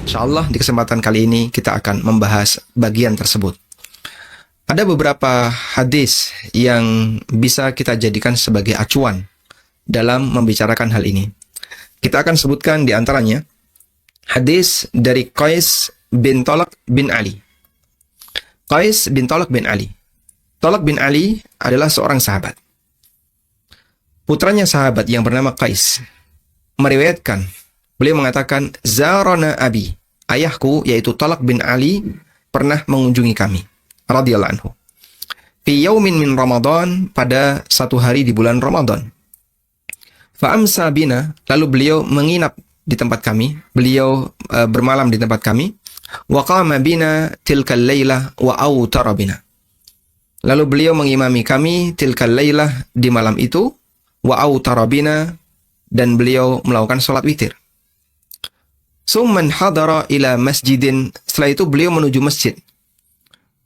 Insyaallah di kesempatan kali ini kita akan membahas bagian tersebut. Ada beberapa hadis yang bisa kita jadikan sebagai acuan dalam membicarakan hal ini. Kita akan sebutkan di antaranya hadis dari Qais bin Talaq bin Ali. Qais bin Talaq bin Ali. Talaq bin Ali adalah seorang sahabat. Putranya sahabat yang bernama Qais meriwayatkan, beliau mengatakan, Zarana abi, ayahku yaitu Talaq bin Ali pernah mengunjungi kami, radhiyallahu anhu. Fi yaumin min Ramadan, pada satu hari di bulan Ramadan. Fa amsa bina, lalu beliau menginap di tempat kami, beliau bermalam di tempat kami. Wa qama bina tilkal lailah wa autara bina. Lalu beliau mengimami kami tilkal lailah di malam itu, wa autara bina, dan beliau melakukan salat witir. Summan hadara ila masjidin, setelah itu beliau menuju masjid.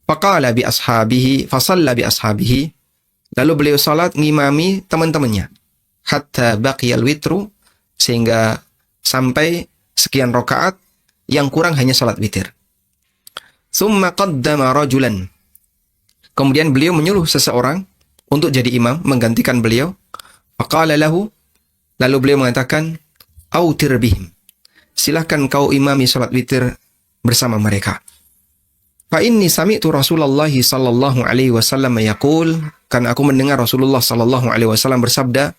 Faqala bi ashabihi, fasalla bi ashabihi, lalu beliau salat ngimami teman-temannya. Hatta baqiyal witru, sehingga sampai sekian rakaat, yang kurang hanya salat witir. Summa qaddama rajulan, kemudian beliau menyuruh seseorang untuk jadi imam, menggantikan beliau. Faqala lahu, lalu beliau mengatakan, autir bihim, silahkan kau imami salat witir bersama mereka. Fa inni sami'tu Rasulullah sallallahu alaihi wasallam yaqul, kan aku mendengar Rasulullah sallallahu alaihi wasallam bersabda,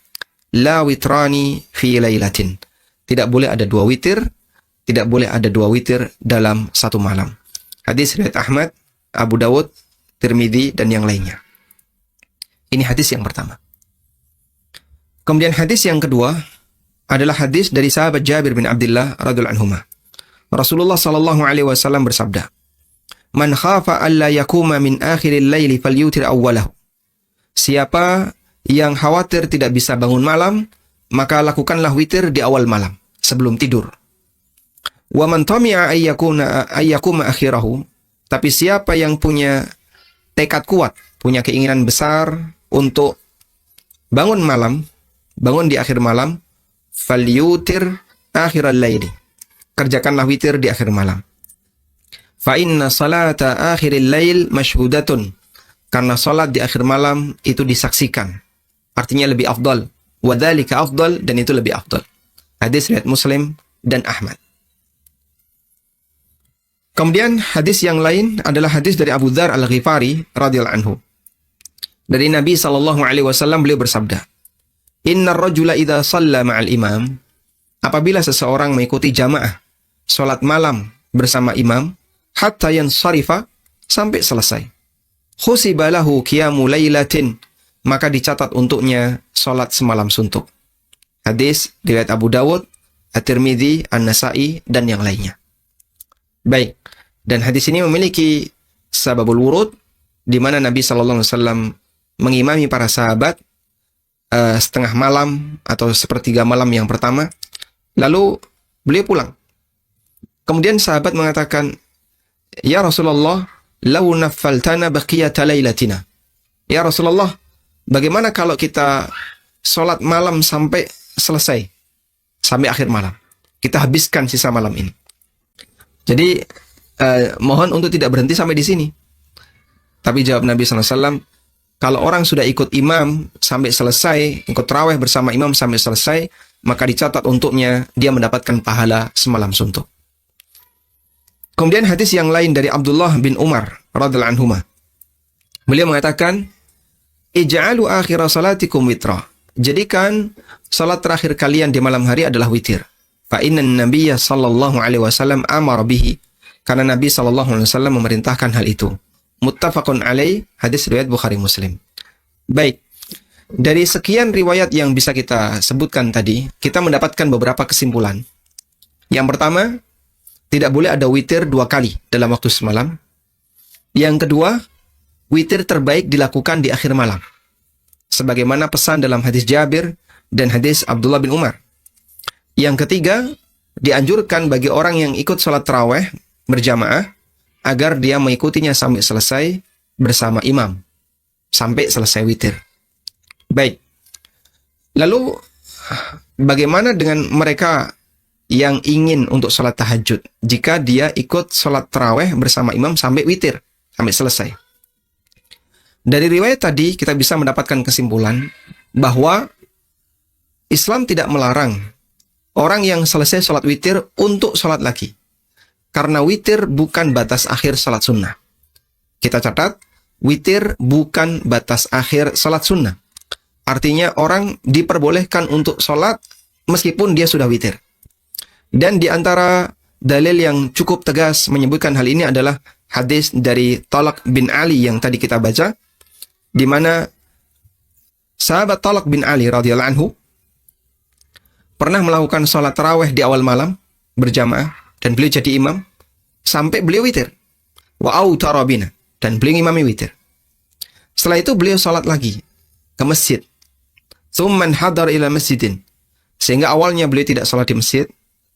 la witrani fi lailatin, tidak boleh ada dua witir, tidak boleh ada dua witir dalam satu malam. Hadis riwayat Ahmad, Abu Dawud, Tirmidzi, dan yang lainnya. Ini hadis yang pertama. Kemudian hadis yang kedua adalah hadis dari sahabat Jabir bin Abdullah radhiyallahu anhuma. Rasulullah sallallahu alaihi wasallam bersabda, "Man khafa alla yakuma min akhiril laili falyutir awwalahu." Siapa yang khawatir tidak bisa bangun malam, maka lakukanlah witir di awal malam, sebelum tidur. Wa man tami'a ayyakuma akhirahu, tapi siapa yang punya tekad kuat, punya keinginan besar untuk bangun malam, bangun di akhir malam, falyutir akhiral laili, kerjakanlah witir di akhir malam. Fa inna salata akhiril lail masyhudatun, karena salat di akhir malam itu disaksikan, artinya lebih afdal. Wa dzalika afdal, dan itu lebih afdal. Hadis riwayat Muslim dan Ahmad. Kemudian hadis yang lain adalah hadis dari Abu Dzar Al-Ghifari radhiyallahu anhu. Dari Nabi sallallahu alaihi wasallam beliau bersabda, "Innar rajula idza shalla ma'al imam," apabila seseorang mengikuti jamaah salat malam bersama imam, hatta yansarifa, sampai selesai. Khusiba lahu qiyamu lailatin, maka dicatat untuknya salat semalam suntuk. Hadis riwayat Abu Dawud, At-Tirmidzi, An-Nasa'i, dan yang lainnya. Baik, dan hadis ini memiliki sababul wurud, di mana Nabi sallallahu alaihi wasallam mengimami para sahabat setengah malam atau sepertiga malam yang pertama, lalu beliau pulang. Kemudian sahabat mengatakan, "Ya Rasulullah, law naffaltana baqiyata lailatina." Ya Rasulullah, bagaimana kalau kita sholat malam sampai selesai, sampai akhir malam, kita habiskan sisa malam ini. Jadi mohon untuk tidak berhenti sampai di sini. Tapi jawab Nabi SAW, kalau orang sudah ikut imam sampai selesai, ikut tarawih bersama imam sampai selesai, maka dicatat untuknya dia mendapatkan pahala semalam suntuk. Kemudian hadis yang lain dari Abdullah bin Umar radhiyallahu anhuma. Beliau mengatakan, "Ij'alu akhir salatikum witra." Jadikan salat terakhir kalian di malam hari adalah witir. Fa inna Nabiyya sallallahu alaihi wasallam amara bihi. Karena Nabi sallallahu alaihi wasallam memerintahkan hal itu. Muttafaqun alaih, hadis riwayat Bukhari Muslim. Baik. Dari sekian riwayat yang bisa kita sebutkan tadi, kita mendapatkan beberapa kesimpulan. Yang pertama, tidak boleh ada witir 2 kali dalam waktu semalam. Yang kedua, witir terbaik dilakukan di akhir malam, sebagaimana pesan dalam hadis Jabir dan hadis Abdullah bin Umar. Yang ketiga, dianjurkan bagi orang yang ikut sholat tarawih berjamaah agar dia mengikutinya sampai selesai bersama imam, sampai selesai witir. Baik. Lalu bagaimana dengan mereka yang ingin untuk sholat tahajud jika dia ikut sholat taraweh bersama imam sampai witir, sampai selesai. Dari riwayat tadi kita bisa mendapatkan kesimpulan bahwa Islam tidak melarang orang yang selesai sholat witir untuk sholat lagi. Karena witir bukan batas akhir sholat sunnah. Kita catat, witir bukan batas akhir sholat sunnah. Artinya orang diperbolehkan untuk sholat meskipun dia sudah witir. Dan di antara dalil yang cukup tegas menyebutkan hal ini adalah hadis dari Talaq bin Ali yang tadi kita baca, di mana sahabat Talaq bin Ali radhiyallahu anhu pernah melakukan sholat taraweh di awal malam berjamaah dan beliau jadi imam sampai beliau witir. Wa autara bina, dan beliau imami witir. Setelah itu beliau sholat lagi ke masjid. Tsumman hadar ila masjidin. Sehingga awalnya beliau tidak sholat di masjid,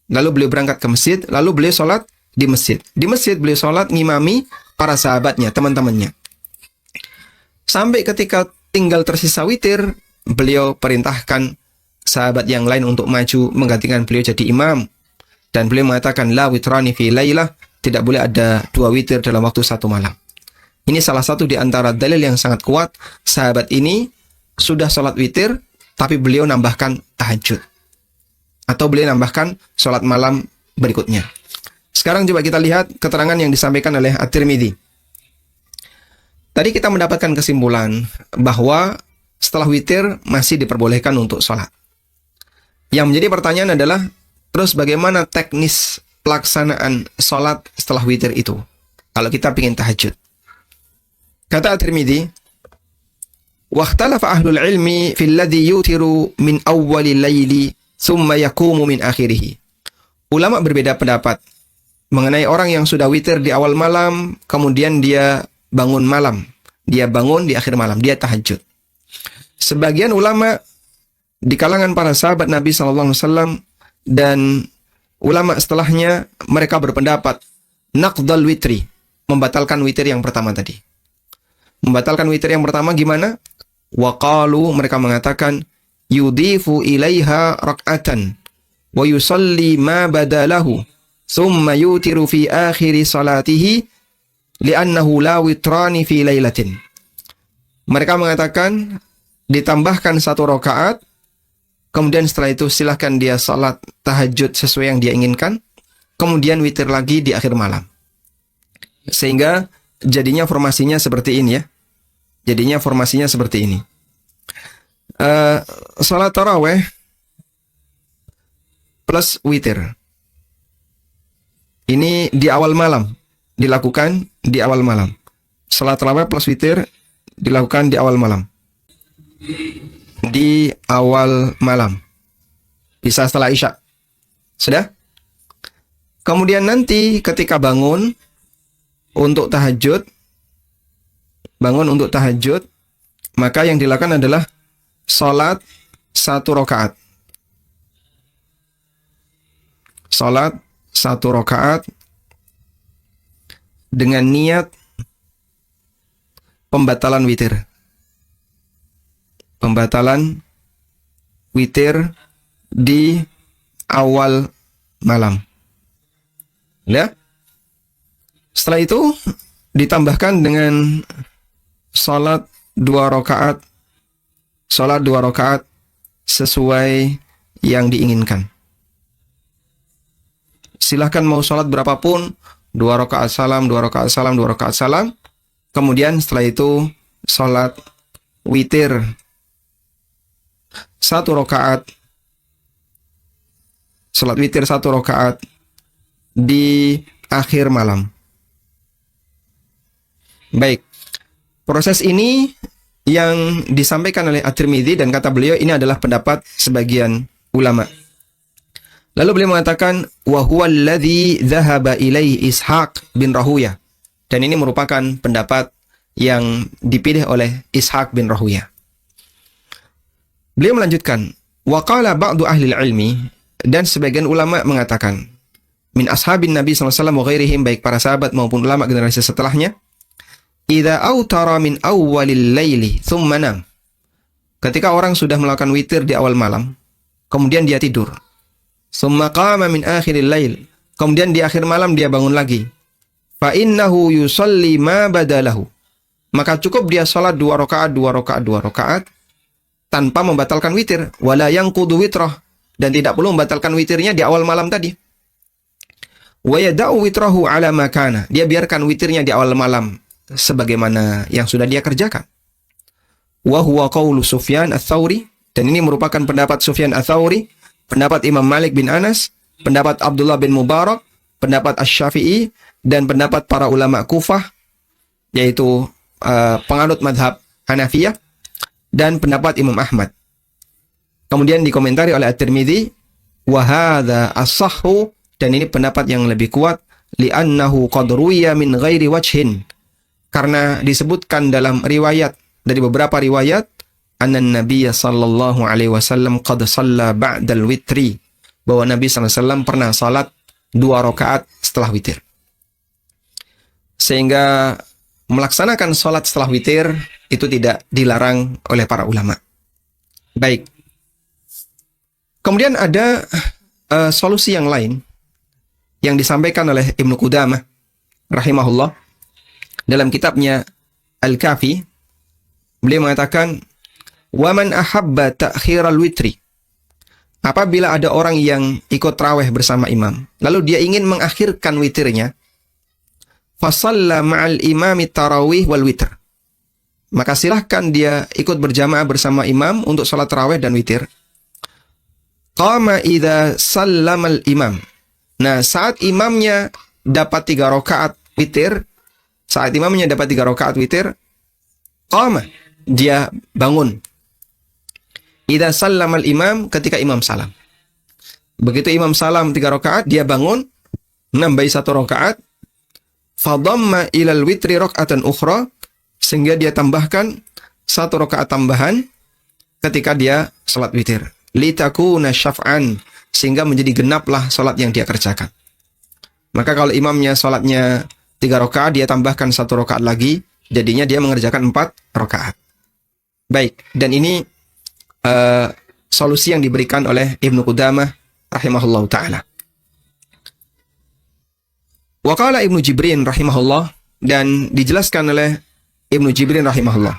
lalu beliau berangkat ke masjid, lalu beliau sholat di masjid. Di masjid beliau sholat ngimami para sahabatnya, teman-temannya. Sampai ketika tinggal tersisa witir, beliau perintahkan sahabat yang lain untuk maju menggantikan beliau jadi imam. Dan beliau mengatakan, la witrani fi lailah, tidak boleh ada 2 witir dalam waktu 1 malam. Ini salah satu di antara dalil yang sangat kuat. Sahabat ini sudah sholat witir, tapi beliau nambahkan tahajud. Atau beliau nambahkan sholat malam berikutnya. Sekarang coba kita lihat keterangan yang disampaikan oleh At-Tirmidzi. Tadi kita mendapatkan kesimpulan bahwa setelah witir masih diperbolehkan untuk sholat. Yang menjadi pertanyaan adalah, terus bagaimana teknis pelaksanaan sholat setelah witir itu? Kalau kita ingin tahajud. Kata At-Tirmidzi, "Wakhtalafa ahlul ilmi fil ladzi yutiru min awwalil laili tsumma yaqumu min akhirih." Ulama berbeda pendapat mengenai orang yang sudah witir di awal malam, kemudian dia bangun malam. Dia bangun di akhir malam, dia tahajud. Sebagian ulama di kalangan para sahabat Nabi SAW dan ulama setelahnya, mereka berpendapat naqdal witri, membatalkan witir yang pertama tadi. Membatalkan witir yang pertama gimana? Waqalu, mereka mengatakan, yudifu ilaiha rak'atan wa yusalli ma badalahu thumma yutiru fi akhiri salatihi li'annahu la witrani fi lailatin. Mereka mengatakan ditambahkan 1 rakaat, kemudian setelah itu silahkan dia salat tahajud sesuai yang dia inginkan, kemudian witir lagi di akhir malam. Sehingga jadinya formasinya seperti ini ya. Jadinya formasinya seperti ini. Salat taraweh plus witir. Ini di awal malam. Dilakukan di awal malam. Salat taraweh plus witir dilakukan di awal malam. Di awal malam. Bisa setelah Isya. Sudah? Kemudian nanti ketika bangun untuk tahajud, maka yang dilakukan adalah salat 1 rakaat. Salat 1 rakaat dengan niat pembatalan witir. Pembatalan witir di awal malam. Ya? Setelah itu ditambahkan dengan salat 2 rakaat. Salat 2 rakaat sesuai yang diinginkan. Silahkan mau salat berapapun, 2 rakaat salam, 2 rakaat salam, 2 rakaat salam. Kemudian setelah itu salat witir 1 rakaat. Salat witir 1 rakaat di akhir malam. Baik. Proses ini yang disampaikan oleh At-Tirmidzi dan kata beliau ini adalah pendapat sebagian ulama. Lalu beliau mengatakan wa huwa alladzi dzahaba ilaihi Ishaq bin Rahuyah. Dan ini merupakan pendapat yang dipilih oleh Ishaq bin Rahuyah. Beliau melanjutkan, wa qala ba'du ahli ilmi, dan sebagian ulama mengatakan min ashabin Nabi sallallahu alaihi wasallam wa ghairihim, baik para sahabat maupun ulama generasi setelahnya, idza autara min awwalil laili thumma nam. Ketika orang sudah melakukan witir di awal malam, kemudian dia tidur. Summa qama min akhiril lail. Kemudian di akhir malam dia bangun lagi. Fa innahu yusalli ma badalahu. Maka cukup dia salat 2 rakaat, 2 rakaat, 2 rakaat tanpa membatalkan witir. Wala yanqudu witrah, dan tidak perlu membatalkan witirnya di awal malam tadi. Wa yada'u witrahu ala ma kana. Dia biarkan witirnya di awal malam sebagaimana yang sudah dia kerjakan. Wa huwa qaulu Sufyan ats-Tsauri, dan ini merupakan pendapat Sufyan ats-Tsauri, pendapat Imam Malik bin Anas, pendapat Abdullah bin Mubarak, pendapat Asy-Syafi'i, dan pendapat para ulama Kufah, yaitu penganut madhab Hanafiyah, dan pendapat Imam Ahmad. Kemudian dikomentari oleh At-Tirmidzi, wa hadza as-sahhu, dan ini pendapat yang lebih kuat, li'annahu qad ruwiya min ghairi wajhin, karena disebutkan dalam riwayat, dari beberapa riwayat, anna Nabiy sallallahu alaihi wasallam qad shalla ba'dal witri, bahwa Nabi sallallahu alaihi wasallam pernah salat 2 rakaat setelah witir. Sehingga melaksanakan salat setelah witir itu tidak dilarang oleh para ulama. Baik. Kemudian ada solusi yang lain yang disampaikan oleh Ibnu Qudamah rahimahullah dalam kitabnya Al-Kafi. Beliau mengatakan, wa man ahabba ta'khiral witri, apabila ada orang yang ikut raweh bersama imam, lalu dia ingin mengakhirkan witirnya, fasalla ma'al imami tarawih wal witr, maka silahkan dia ikut berjamaah bersama imam untuk salat raweh dan witir. Qama idza sallamal imam. Nah, saat imamnya dapat 3 rakaat witir, qama, dia bangun. Idza sallamal imam, ketika imam salam. Begitu imam salam 3 rakaat, dia bangun, nambahi 1 rakaat, fadamma ilal witri raka'atan ukhra, sehingga dia tambahkan 1 rakaat tambahan ketika dia salat witir. Litakuna syaf'an, sehingga menjadi genaplah salat yang dia kerjakan. Maka kalau imamnya salatnya 3 rakaat, dia tambahkan 1 rakaat lagi, jadinya dia mengerjakan 4 rakaat. Baik, dan ini solusi yang diberikan oleh Ibnu Qudamah rahimahullah ta'ala. Wa qala Ibnu Jibrin rahimahullah, dan dijelaskan oleh Ibnu Jibrin rahimahullah,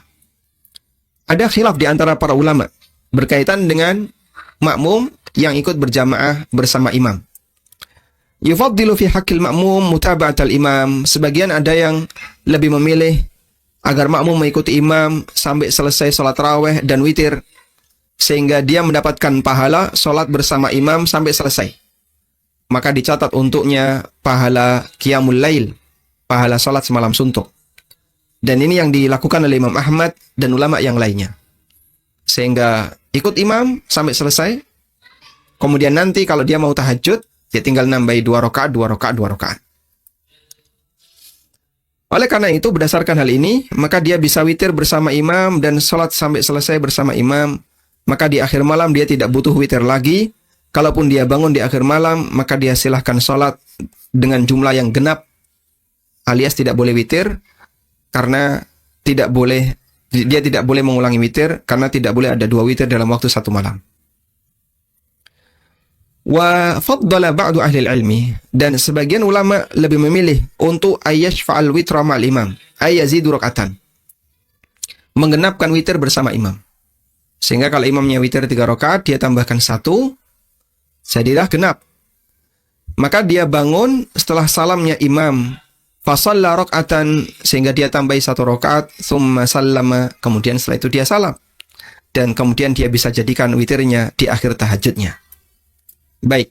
ada khilaf di antara para ulama berkaitan dengan makmum yang ikut berjamaah bersama imam. Yufaddilu fi haqqil ma'mum mutaba'atal imam. Sebagian ada yang lebih memilih agar makmum mengikuti imam sampai selesai salat raweh dan witir, sehingga dia mendapatkan pahala salat bersama imam sampai selesai. Maka dicatat untuknya pahala qiyamul lail, pahala salat semalam suntuk. Dan ini yang dilakukan oleh Imam Ahmad dan ulama yang lainnya. Sehingga ikut imam sampai selesai. Kemudian nanti kalau dia mau tahajud, dia tinggal nambahi 2 rakaat, 2 rakaat, 2 rakaat. Oleh karena itu, berdasarkan hal ini, maka dia bisa witir bersama imam dan salat sampai selesai bersama imam. Maka di akhir malam dia tidak butuh witir lagi. Kalaupun dia bangun di akhir malam, maka dia silahkan salat dengan jumlah yang genap, alias tidak boleh witir, karena dia tidak boleh mengulangi witir, karena tidak boleh ada 2 witir dalam waktu 1 malam. Wa faddala ba'du ahli ilmi, dan sebagian ulama lebih memilih untuk ayyashfa'al witra ma'al imam, ayyazidu rak'atan, menggenapkan witir bersama imam. Sehingga kalau imamnya witir 3 rakaat, dia tambahkan 1, jadilah genap. Maka dia bangun setelah salamnya imam, fasalla rak'atan, sehingga dia tambahi 1 rakaat, thumma sallama, kemudian setelah itu dia salam. Dan kemudian dia bisa jadikan witirnya di akhir tahajudnya. Baik.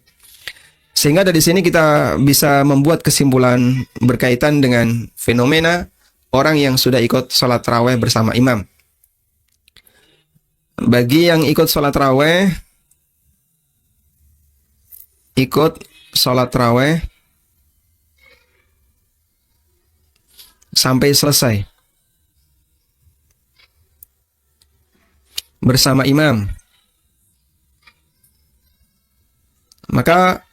Sehingga dari sini kita bisa membuat kesimpulan berkaitan dengan fenomena orang yang sudah ikut sholat raweh bersama imam. Bagi yang ikut sholat raweh sampai selesai bersama imam, maka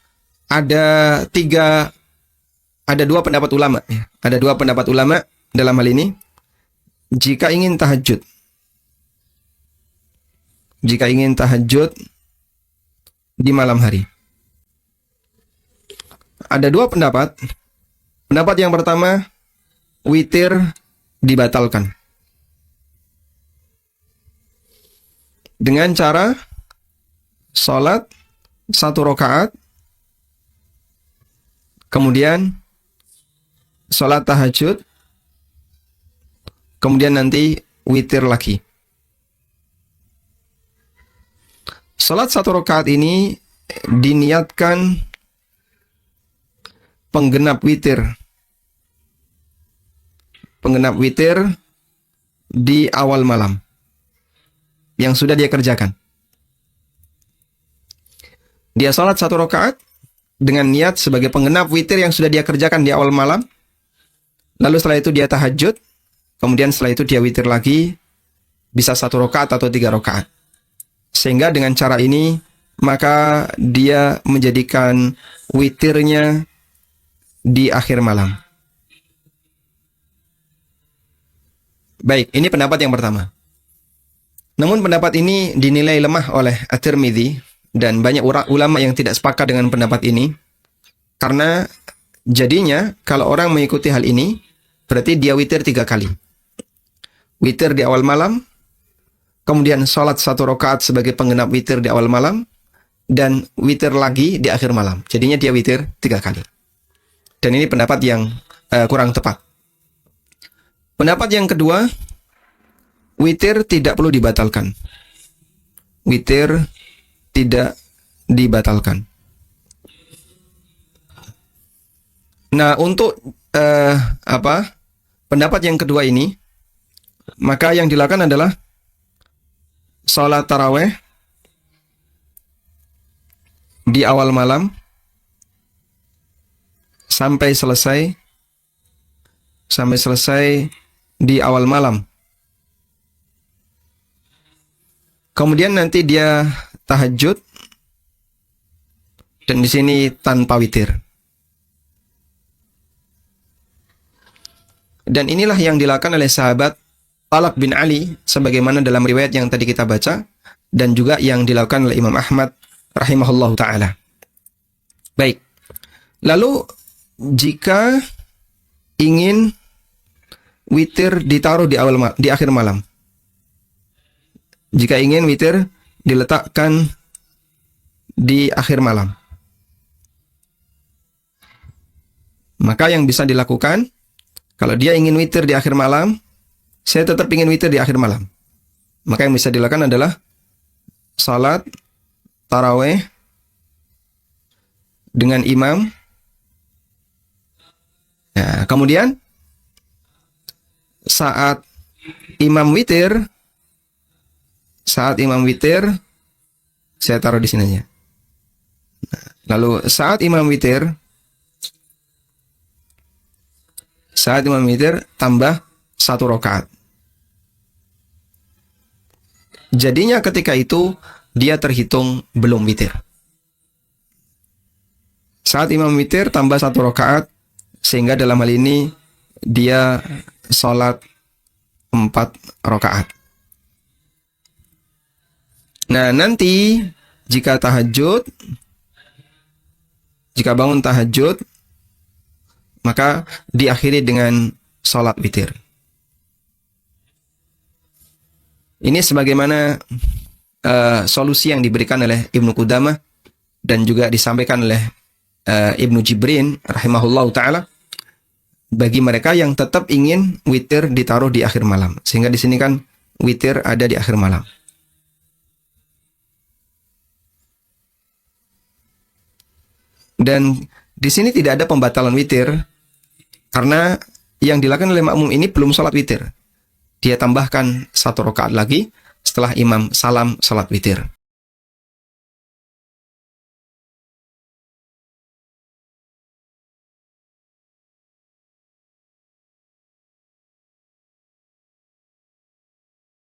ada 2 pendapat ulama. Ada 2 pendapat ulama dalam hal ini. Jika ingin tahajud di malam hari, ada dua pendapat. Pendapat yang pertama, witir dibatalkan dengan cara sholat 1 rakaat, kemudian sholat tahajud, kemudian nanti witir lagi. Sholat 1 rakaat ini diniatkan penggenap witir. Penggenap witir di awal malam yang sudah dia kerjakan. Dia sholat 1 rakaat dengan niat sebagai penggenap witir yang sudah dia kerjakan di awal malam. Lalu setelah itu dia tahajud. Kemudian setelah itu dia witir lagi. Bisa 1 rakaat atau 3 rakaat. Sehingga dengan cara ini maka dia menjadikan witirnya di akhir malam. Baik, ini pendapat yang pertama. Namun pendapat ini dinilai lemah oleh At-Tirmidzi dan banyak ulama yang tidak sepakat dengan pendapat ini. Karena jadinya kalau orang mengikuti hal ini, berarti dia witir 3 kali. Witir di awal malam, kemudian sholat 1 rakaat sebagai penggenap witir di awal malam, dan witir lagi di akhir malam. Jadinya dia witir 3 kali. Dan ini pendapat yang kurang tepat. Pendapat yang kedua, witir tidak perlu dibatalkan. Witir tidak dibatalkan. Nah, untuk pendapat yang kedua ini, maka yang dilakukan adalah sholat taraweh di awal malam sampai selesai di awal malam. Kemudian nanti dia tahajud, dan di sini tanpa witir. Dan inilah yang dilakukan oleh sahabat Talaq bin Ali, sebagaimana dalam riwayat yang tadi kita baca, dan juga yang dilakukan oleh Imam Ahmad rahimahullahu ta'ala. Baik. Lalu, jika ingin witir ditaruh di akhir malam. Jika ingin witir diletakkan di akhir malam. Maka yang bisa dilakukan, kalau dia ingin witir di akhir malam, saya tetap ingin witir di akhir malam. Maka yang bisa dilakukan adalah salat taraweh dengan imam. Nah, kemudian saat imam witir, saya taruh di sini aja. Lalu saat imam witir tambah 1 rakaat. Jadinya ketika itu dia terhitung belum witir. Saat imam witir tambah 1 rakaat, sehingga dalam hal ini dia sholat 4 rakaat. Nah, nanti jika bangun tahajud, maka diakhiri dengan sholat witir. Ini sebagaimana solusi yang diberikan oleh Ibnu Qudamah dan juga disampaikan oleh Ibnu Jibrin rahimahullahu ta'ala bagi mereka yang tetap ingin witir ditaruh di akhir malam. Sehingga di sini kan witir ada di akhir malam. Dan di sini tidak ada pembatalan witir karena yang dilakukan oleh makmum ini belum sholat witir. Dia tambahkan 1 rakaat lagi setelah imam salam salat witir.